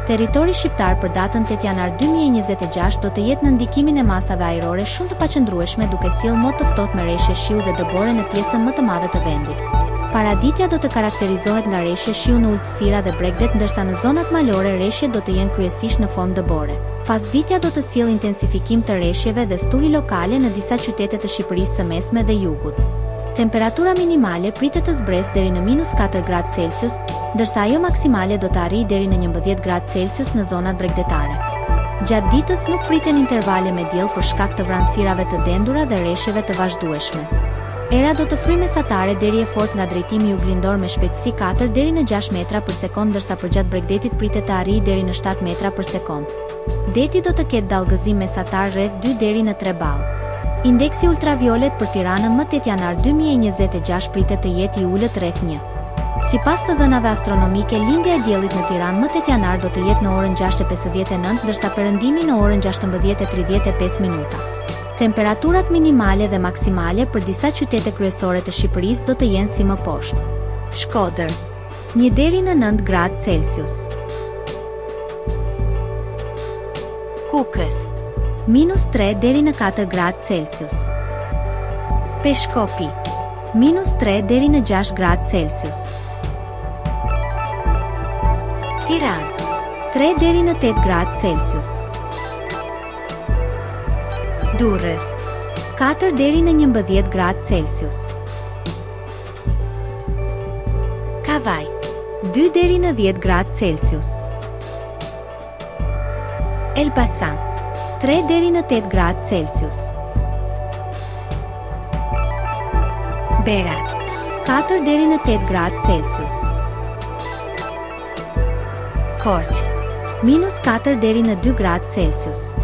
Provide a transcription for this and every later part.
Territori shqiptar për datën 8 janar 2026 do të jetë në ndikimin e masave ajrore shumë të paqëndrueshme, duke sjellë mod të ftohtë me reshje shiu dhe dëbore në pjesën më të madhe të vendit. Paraditja do të karakterizohet nga reshje shiu në ulësira dhe bregdet, ndërsa në zonat malore reshjet do të jenë kryesisht në formë dëbore. Pasditja do të sjellë intensifikim të reshjeve dhe stuhi lokale në disa qytete të Shqipërisë së Mesme dhe Jugut. Temperatura minimale pritet të zbresë deri në -4 gradë Celsius, ndërsa ajo maksimale do të arrijë deri në 11 gradë Celsius në zonat bregdetare. Gjatë ditës nuk priten intervale me diell për shkak të vranësirave të dendura dhe reshjeve të vazhdueshme. Era do të fryjë mesatare deri e fortë nga drejtimi juglindor me shpejtësi 4 deri në 6 metra për sekond, ndërsa përgjatë bregdetit pritet të arrijë deri në 7 metra për sekond. Deti do të ketë dallgëzim mesatar rreth 2 deri në 3 ballë. Indeksi ultraviolet për Tiranën më 8 janar 2026 pritet të jetë I ulët rreth 1. Sipas të dhënave astronomike, lindja e diellit në Tiranë më 8 janar do të jetë në orën 6:59, ndërsa perëndimi në orën 16:35 minuta. Temperaturat minimale dhe maksimale për disa qytete kryesore të Shqipërisë do të jenë si më poshtë. Shkodër, 1 deri në 9 gradë Celsius. Kukës, -3 deri në 4 gradë Celsius. Peshkopi, -3 deri në 6 gradë Celsius. Tiranë, 3 deri në 8 gradë Celsius. Durrës, 4 deri në 11 gradë Celsius. Kavaj, 2 deri në 10 gradë Celsius. Elbasan, 3 deri në 8 gradë Celsius. Berat, 4 deri në 8 gradë Celsius. Korçë, -4 deri në 2 gradë Celsius.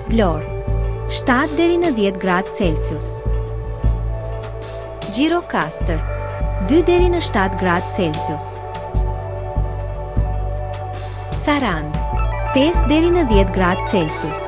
Vlorë, 7 deri në 10 gradë Celsius. Gjirokastër, 2 deri në 7 gradë Celsius. Sarandë, 5 deri në 10 gradë Celsius.